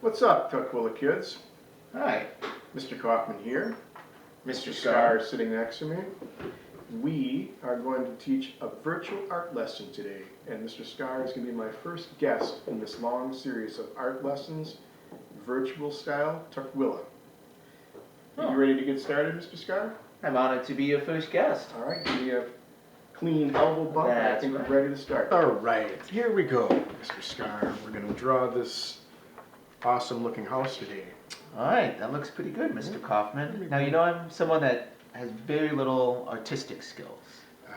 What's up, Tukwila kids? Hi. Mr. Kaufman here. Mr.Skarr. Scarr sitting next to me. We are going to teach a virtual art lesson today, and Mr. Skarr is going to be my first guest in this long series of art lessons, virtual style Tukwila. Are you ready to get started, Mr. Skarr? I'm honored to be your first guest. All right, give me a clean elbow bump. I think right. we're ready to start. All right, here we go, Mr. Skarr. We're going to draw this awesome-looking house today. All right, that looks pretty good, Mr. Kaufman. Now, you know I'm someone that has very little artistic skills.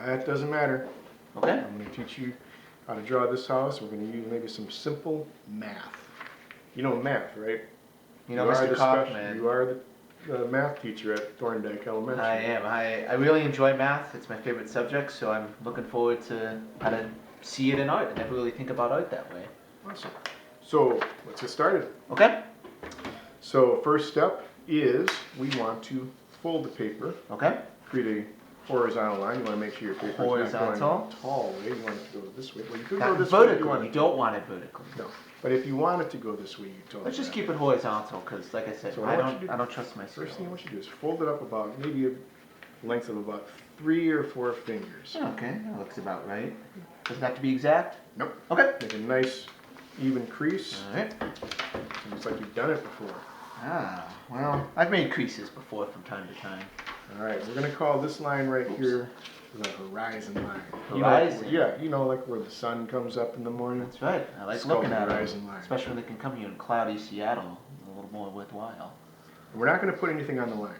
That doesn't matter. Okay? I'm going to teach you how to draw this house. We're going to use maybe some simple math. You know math, right? You know, Mr. Kaufman. You are the math teacher at Thorndike Elementary. I am. I really enjoy math. It's my favorite subject, so I'm looking forward to how to see it in art. I never really think about art that way. Awesome. So let's get started. Okay? So first step is we want to fold the paper. Okay. Create a horizontal line. You want to make sure your paper is not going the tall way. You want it to go this way. Well, you could go this vertically. way. You don't want it vertically. No. But if you want it to go this way, you totally. Let's just keep it horizontal, because, like I said, so I don't trust myself. First thing I want you to do is fold it up about maybe a length of about 3 or 4 fingers. Okay, that looks about right. Doesn't have to be exact? Nope. Okay. Make a nice even crease. All right. Looks like you've done it before. Ah, well, I've made creases before from time to time. All right, we're going to call this line right here the horizon line. Horizon? You know, like where the sun comes up in the morning. That's right. I like It's looking called at the it, horizon line. especially when they can come here in cloudy Seattle. A little more worthwhile. And we're not going to put anything on the line.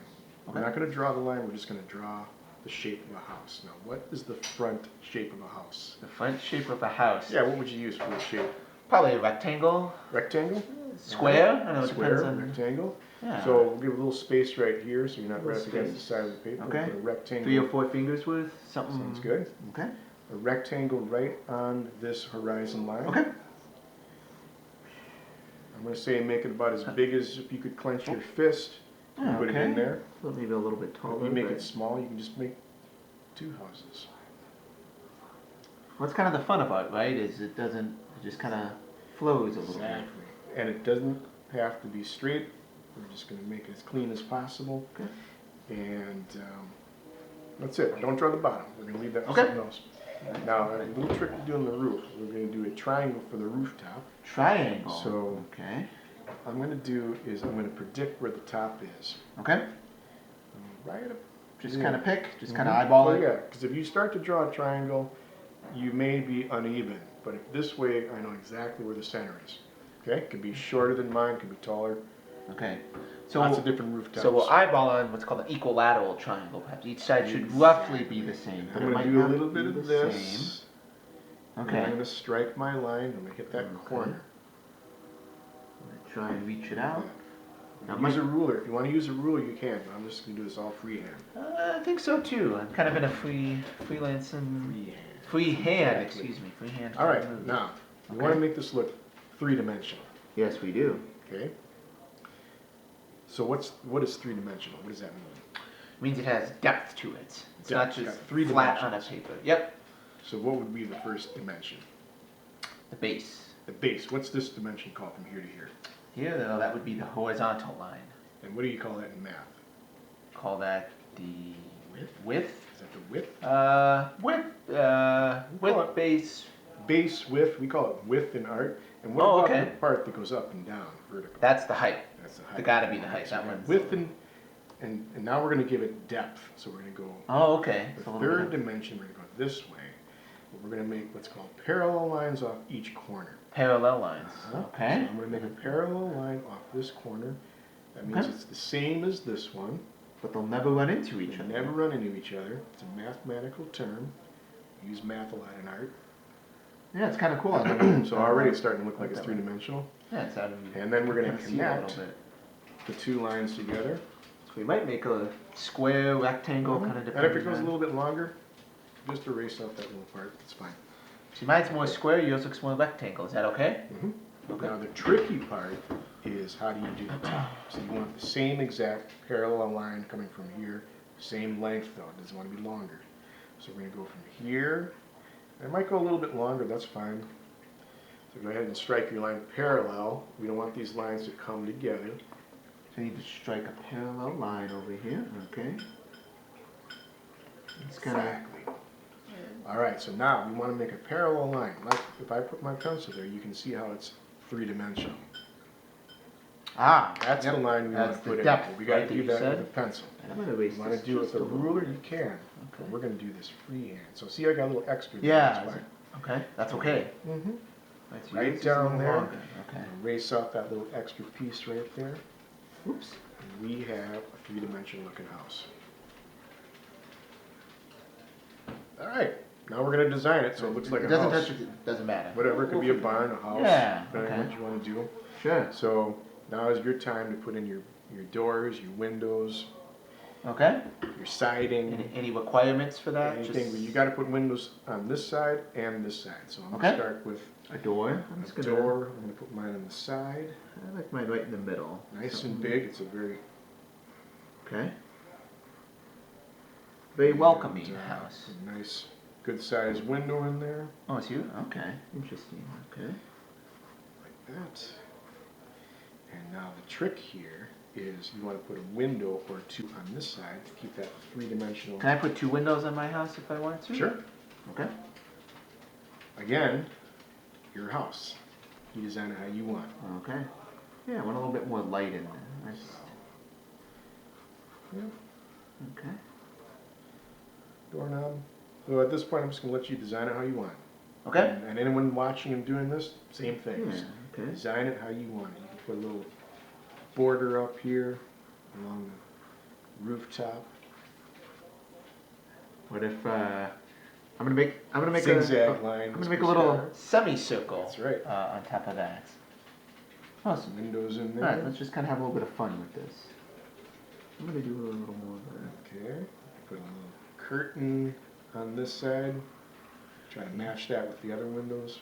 Okay. We're not going to draw the line. We're just going to draw the shape of a house. Now, what is the front shape of a house? The front shape of a house. Yeah, what would you use for the shape? Probably a rectangle. Rectangle? Square? I know it Square, depends on. rectangle. Yeah. So we'll give a little space right here so you're not right up against the space. side of the paper. Okay. We'll put a rectangle. 3 or 4 fingers worth? Something. Sounds good. Okay. A rectangle right on this horizon line. Okay. I'm going to say make it about as big as if you could clench your fist. Yeah, Put it in there. Well, maybe a little bit taller. If you make it small, you can just make 2 houses. What's kind of the fun about it, right? Is it just kind of flows a little Exactly. And it doesn't have to be straight. We're just going to make it as clean as possible. Okay. And that's it. Don't draw the bottom. We're going to leave that for Okay. something else. Now, a little trick to doing the roof. We're going to do a triangle for the rooftop. bit. Triangle. So, okay. what I'm going to do is I'm going to predict where the top is. Okay. Right up. Just there. kind of pick. Just kind of eyeball it. Yeah, because if you start to draw a triangle, you may be uneven. But if this way, I know exactly where the center is. Okay? It could be shorter than mine. It could be taller. Okay. So Lots of different rooftops. So we'll eyeball on what's called an equilateral triangle. Perhaps each side should roughly be the same. But I'm going to do a little bit of this. Okay. And I'm going to strike my line. I'm going to hit that corner. I'm going to try and reach it out. Now Use a ruler. If you want to use a ruler, you can. But I'm just going to do this all freehand. I think so too. I'm kind of in a freelancing. Freehand. Excuse me. Freehand. All right. Now, you want to make this look 3-dimensional. Yes, we do. Okay. So what is 3-dimensional? What does that mean? It means it has depth to it. It's not Got just 3 flat on a dimensions. paper. Yep. So what would be the first dimension? The base. The base. What's this dimension called from here to here? Here, though, that would be the horizontal line. And what do you call that in math? Call that the width. Is that the width? Width, base. Base, width. We call it width in art. And what about the part that goes up and down vertically? That's the height. That's the height. It's gotta be the height. So That one's width and now we're going to give it depth. So we're going to go. Oh, okay. The third dimension, we're going to go this way. We're going to make what's called parallel lines off each corner. Parallel lines. So Okay. I'm going to make a parallel line off this corner. That means it's the same as this one. But they'll never run into each They other. never run into each other. It's a mathematical term. We use math a lot in art. Yeah, it's kind of cool. So already it's starting to look like it's 3-dimensional. Yeah, it's out of. And then we're going to see that a connect little bit. the 2 lines together. So we might make a square, rectangle, kind of. And if it goes a little bit longer, just erase off that little part. It's fine. See, mine's more square. Yours looks more rectangle. Is that okay? Okay. Now the tricky part is how do you do the top? So you want the same exact parallel line coming from here, same length though. It doesn't want to be longer. So we're going to go from here. It might go a little bit longer. That's fine. So So go ahead and strike your line parallel. We don't want these lines to come together. So I need to strike a parallel line over here, okay? It's kind of... Exactly. Alright, so now we want to make a parallel line. Like if I put my pencil there, you can see how it's three-dimensional. Ah, That's yep. the line we want That's to the put depth, in. We got to right, do you that said? with a pencil. And I'm going to erase If you want this to do it with just a ruler, you can. Okay. But we're going to do this freehand. So see, I got a little extra there. Yeah. That's fine. Okay, that's okay. Mm-hmm. Right, Right yours is down a little there. longer. Okay. Erase out that little extra piece right there. Oops. And we have a three-dimensional looking house. Alright, now we're going to design it so it looks like a doesn't house. touch it, doesn't matter. Whatever, it could be a barn, a house, Yeah, depending on okay. what you want to do. Sure. So now is your time to put in your doors, your windows, Okay. your siding, Any requirements for that? anything. But you got to put windows on this side and this side. So I'm going Okay. to start with A door. I'm a just gonna, door. I'm going to put mine on the side. I like mine right in the middle. Nice and big. It's a very Okay. Very welcoming and, house. a nice, good sized window in there, Oh, it's you? Okay. Interesting. Okay. like that. And now the trick here is you want to put a window or two on this side to keep that three-dimensional. Can I put 2 windows on my house if I want to? Sure. Okay. Again, your house. You design it how you want. Okay. Yeah, I want a little bit more light in there. Nice. Yeah. Okay. Doorknob. So at this point, I'm just going to let you design it how you want. Okay. And anyone watching and doing this, same Yeah. thing. Just Okay. design it how you want it. You can put a little border up here along the rooftop. What if I'm gonna make Zigzag a line. I'm gonna make a little semicircle. That's right. On top of that. Awesome. Windows in All right, there. let's just kind of have a little bit of fun with this. I'm gonna do a little more of that. Okay. Put a little curtain on this side. Try to match that with the other windows.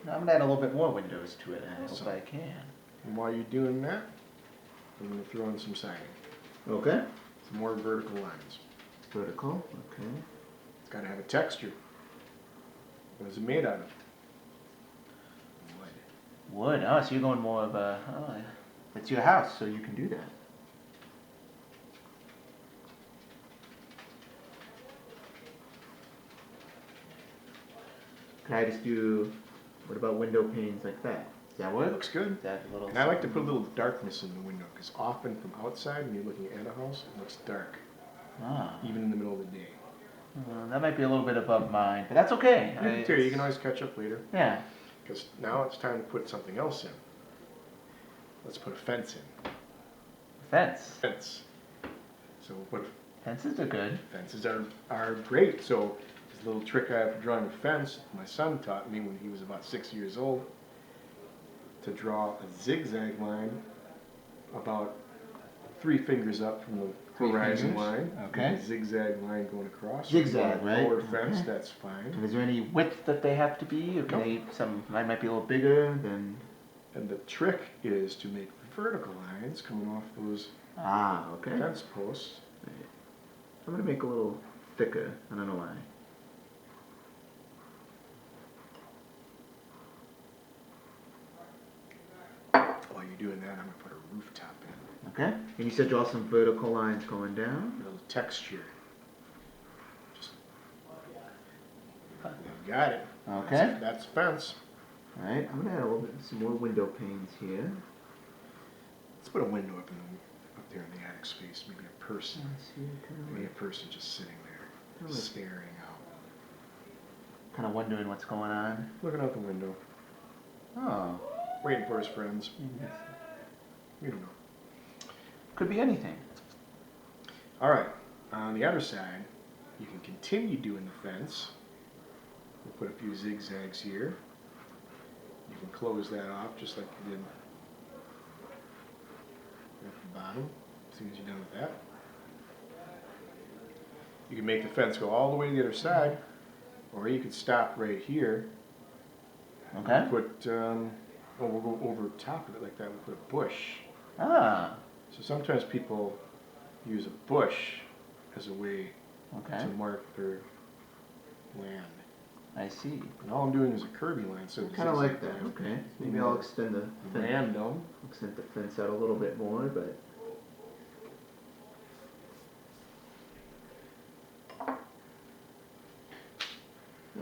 Now I'm gonna add a little bit more windows to it. I hope Awesome. I can. And while you're doing that, I'm going to throw in some siding. Okay. Some more vertical lines. Vertical. Okay. It's got to have a texture. What is it made out of? Wood. Wood. Oh, so you're going more of a. Oh, it's your house, so you can do that. Can I just do? What about window panes like that? Does that work? Looks good. That little. And I like to put a little darkness in the window because often from outside when you're looking at a house, it looks dark, Ah. even in the middle of the day. That might be a little bit above mine, but that's okay. You can always catch up later. Yeah. Because now it's time to put something else in. Let's put a fence in. Fence. Fence. So we'll put Fences are good. fences are great. So this little trick I have for drawing a fence, my son taught me when he was about 6 years old, to draw a zigzag line about 3 fingers up from the 3 horizon fingers? line. Okay. A zigzag line going across. Zigzag, Or right? lower fence, Okay. that's fine. And is there any width that they have to be? Or can Nope. mine might be a little bigger than. And the trick is to make vertical lines coming off those Ah, okay. fence posts. I'm gonna make a little thicker. I don't know why. While you're doing that, I'm going to put a rooftop in. Okay. And you said draw some vertical lines going down. A little texture. Just, you got it. Okay. That's fence. All right. I'm gonna add a little bit, some more window panes here. Let's put a window up there in the attic space. Maybe a person. Let's see. Maybe a person just sitting there, Kinda like- staring out, Kind of wondering what's going on. looking out the window, Oh. waiting for his friends. We don't know. Could be anything. All right. On the other side, you can continue doing the fence. We'll put a few zigzags here. You can close that off just like you did at the bottom, as soon as you're done with that. You can make the fence go all the way to the other side, or you could stop right here. Okay. We'll go over top of it like that. We'll put a bush. Ah. So sometimes people use a bush as a way Okay. to mark their land. I see. And all I'm doing is a curvy line, so Kind of like that. Okay. Maybe I'll extend the fence. Random. Extend the fence out a little bit more, but. I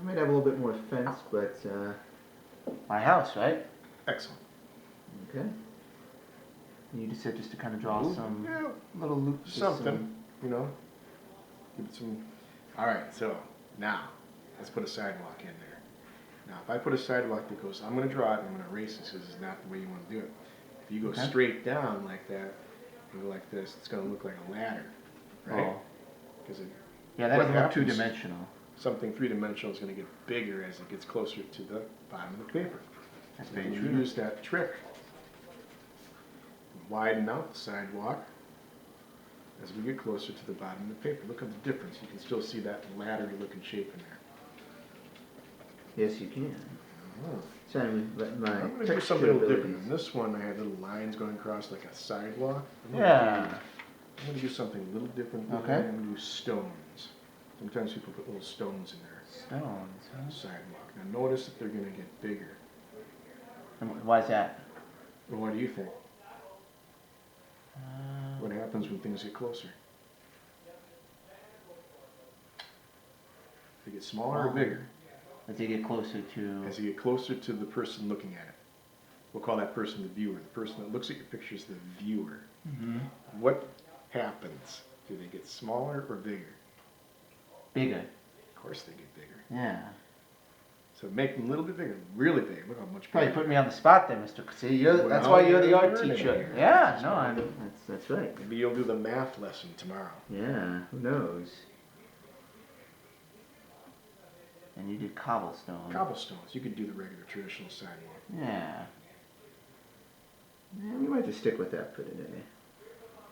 might have a little bit more fence, but my house, right? Excellent. Okay. You just said just to kind of draw some little loops. Something, you know. Give it some. All right, so now let's put a sidewalk in there. Now, if I put a sidewalk that goes, I'm going to draw it and I'm going to erase this. This is not the way you want to do it. If you go straight down like that and go like this, it's going to look like a ladder, right? Because that doesn't look two-dimensional. Something three-dimensional is going to get bigger as it gets closer to the bottom of the paper. That's very true. Use that trick. Widen out the sidewalk as we get closer to the bottom of the paper. Look at the difference. You can still see that laddery-looking shape in there. Yes, you can. Oh. So I'm going to do something a little different. In this one, I had little lines going across like a sidewalk. I'm going to do something a little different. Okay. I'm going to do stones. Sometimes people put little stones in there. Stones, huh? Sidewalk. Now notice that they're going to get bigger. And why is that? Well, what do you think? What happens when things get closer? They get smaller or bigger? As they get closer to... As you get closer to the person looking at it. We'll call that person the viewer. The person that looks at your picture is the viewer. Mm-hmm. What happens? Do they get smaller or bigger? Bigger. Of course they get bigger. Yeah. So make them a little bit bigger, really big. Look how much bigger. Probably put me on the spot there, Mr. See, that's why you're the art teacher. Yeah, no, that's right. Maybe you'll do the math lesson tomorrow. Yeah, who knows? And you did cobblestone. Cobblestones. You could do the regular traditional sidewalk. Yeah. Yeah, we might just stick with that for today.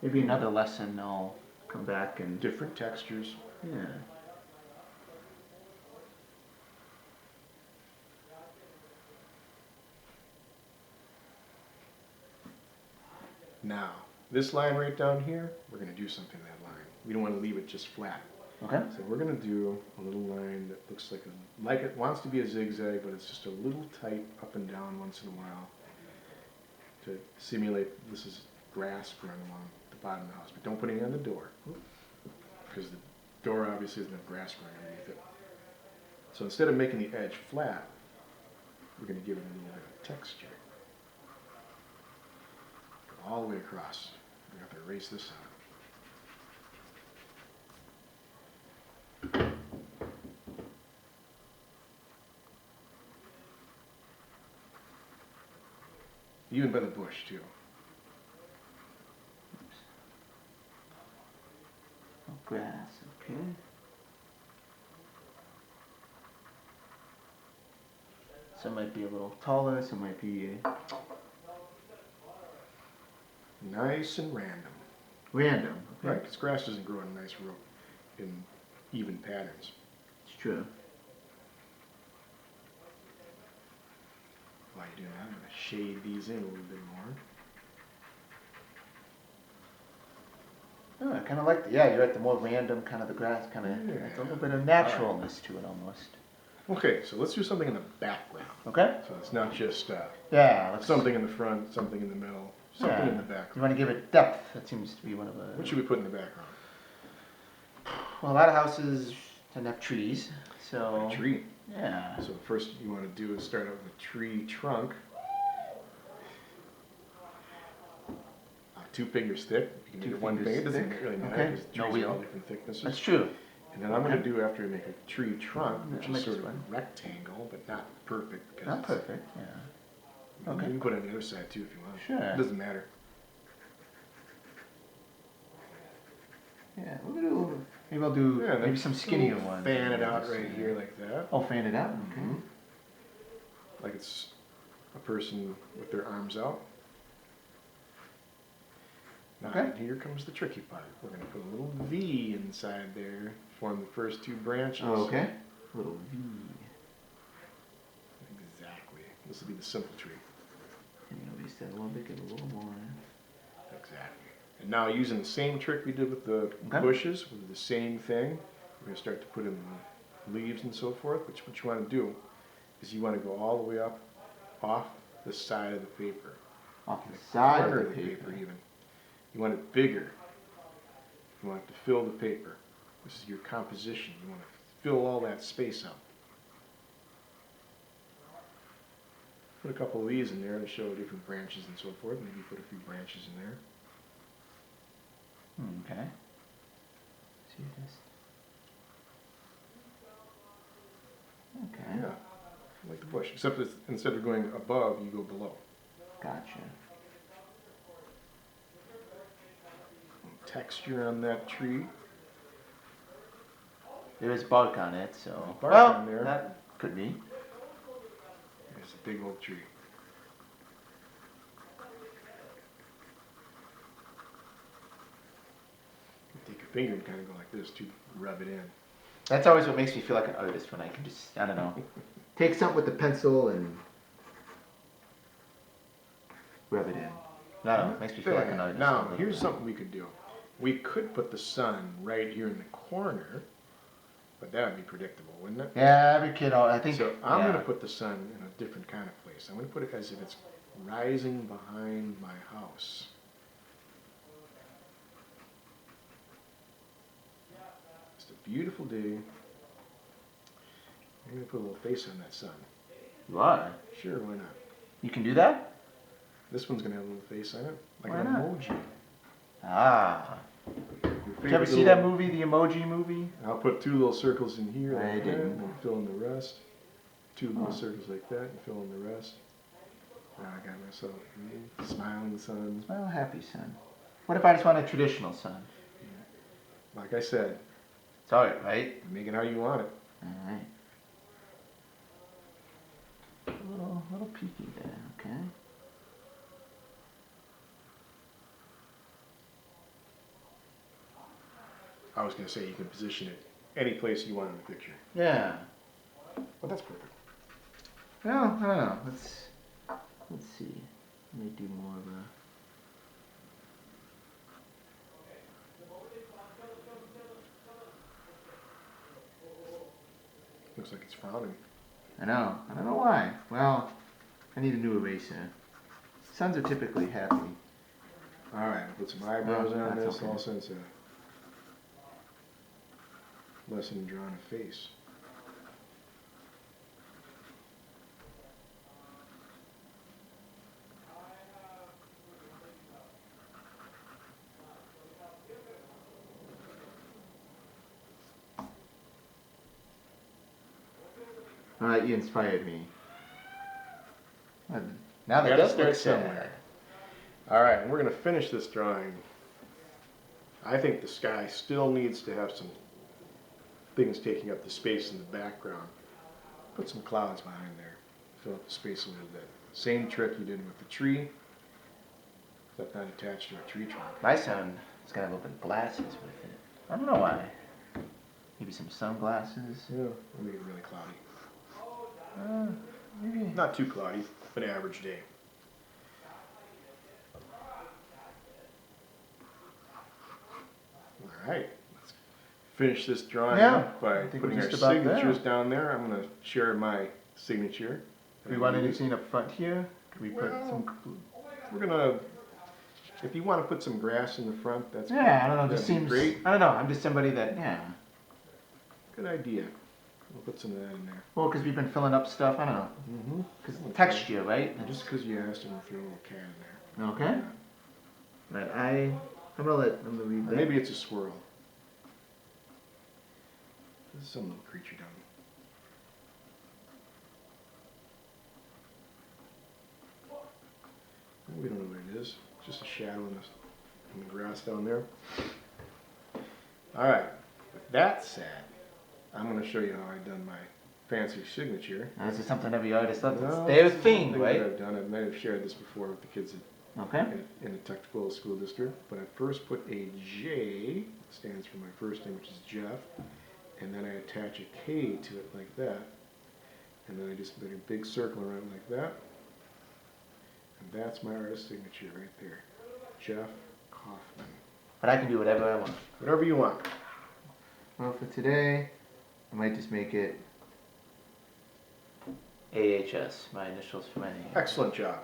Maybe another lesson I'll come back and... Different textures. Yeah. Now, this line right down here, we're going to do something to that line. We don't want to leave it just flat. Okay. So we're going to do a little line that looks like it wants to be a zigzag, but it's just a little tight up and down once in a while to simulate this is grass growing along the bottom of the house. But don't put any on the door, because the door obviously doesn't have grass growing underneath it. So instead of making the edge flat, we're going to give it a little bit of texture. All the way across. We have to erase this out. Even by the bush too. Oops. Oh, grass, okay. Some might be a little taller, some might be... Nice and random. Random, okay. Right, because grass doesn't grow in a nice row in even patterns. It's true. While you're doing that, I'm going to shade these in a little bit more. Oh, I kind of like you're right, the more random kind of the grass, kind of, it's a little bit of naturalness to it almost. Okay, so let's do something in the background. Okay. So it's not just let's something in the front, something in the middle, something in the You background. want to give it depth, that seems to be one of the... What should we put in the background? Well, a lot of houses tend to have trees, so... A tree. Yeah. So first you want to do is start out with a tree trunk. 2 fingers thick. You can do 1 finger. It doesn't really matter because trees are all different thicknesses. That's true. And then I'm going to do, after I make a tree trunk, which is sort of a rectangle, but not perfect. Not perfect, yeah. Okay. You can put it on the other side too if you want. Sure. It doesn't matter. Yeah, maybe I'll do maybe some skinnier ones. Fan it out right here like that. Oh, fan it out? Okay. Mm-hmm. Like it's a person with their arms out. Now, here comes the tricky part. We're going to put a little V inside there, form the first 2 branches. Oh, okay. A little V. Exactly. This will be the simple tree. And you erase that a little bit, get a little more. Exactly. And now using the same trick we did with the bushes, with the same thing, we're going to start to put in leaves and so forth. Which what you want to do is you want to go all the way up off the side of the paper. Off the side Corner of the paper. even. You want it bigger. You want it to fill the paper. This is your composition. You want to fill all that space up. Put a couple of these in there to show different branches and so forth. Maybe put a few branches in there. Okay. See this? Okay. Yeah, like the bush. Except that instead of going above, you go below. Gotcha. Texture on that tree. There is bark on it, so. Bark well, on there. that could be. There's a big oak tree. Take your finger and kind of go like this to rub it in. That's always what makes me feel like an artist when I can just, I don't know, take something with the pencil and rub it in. I don't know, it makes me feel like an artist. Now, here's something we could do. We could put the sun right here in the corner, but that would be predictable, wouldn't it? Yeah, every kid, I think. So I'm yeah. going to put the sun in a different kind of place. I'm going to put it as if it's rising behind my house. It's a beautiful day. I'm going to put a little face on that sun. You are? Sure, why not? You can do that? This one's going to have a little face on it, like Why an not? emoji. Ah. Your Did you ever see that movie, the Emoji Movie? I'll put two little circles in here, I like that, didn't. and fill in the rest. Two little Oh. circles like that, and fill in the rest. Now I got myself a smiling sun. Well, happy sun. What if I just want a traditional sun? Like I said, It's alright, right? make it how you want it. Alright. A little peeky there, okay. I was going to say you can position it any place you want in the picture. Yeah. Well, that's perfect. Well, I don't know. Let's see. Let me do more of a. Looks like it's frowning. I know. I don't know why. Well, I need a new eraser. Suns are typically happy. All right, put some eyebrows No, on that's this. okay. All since a lesson in drawing a face. Alright, you inspired me. Now that Gotta does start look somewhere. sad. All right, and we're going to finish this drawing. I think the sky still needs to have some things taking up the space in the background. Put some clouds behind there. Fill up the space a little bit. Same trick you did with the tree, except not attached to a tree trunk. My son is gonna have open glasses with it. I don't know why. Maybe some sunglasses. Yeah, it'll make it really cloudy. Maybe. Not too cloudy, but an average day. All right, let's finish this drawing Yeah, up by I think we're putting our just about signatures there. down there. I'm going to share my signature. Do we want anything up front here? Could we put Well, some? We're gonna, if you want to put some grass in the front, that's Yeah, I don't know. that'd Just be seems. great. I don't know. I'm just somebody that. Yeah. Good idea. We'll put some of that in there. Well, because we've been filling up stuff. I don't know. Mm-hmm. Because texture, right? Just because you asked him to throw a little cat in there. Okay. But I'm gonna read Or that. maybe it's a squirrel. This is some little creature down there. We don't know what it is. It's just a shadow in the grass down there. All right. With that said, I'm going to show you how I've done my fancy signature. Now, this is something every artist loves. It's No, their this is thing, something right? that I've done. I might have shared this before with the kids Okay. in the Tukwila School District. But I first put a J, stands for my first name, which is Jeff. And then I attach a K to it like that. And then I just put a big circle around it like that. And that's my artist signature right there. Jeff Kaufman. But I can do whatever I want. Whatever you want. Well, for today, I might just make it AHS, my initials for my name. Excellent job.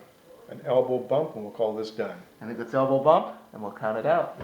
An elbow bump and we'll call this done. I think that's elbow bump, and we'll count it out.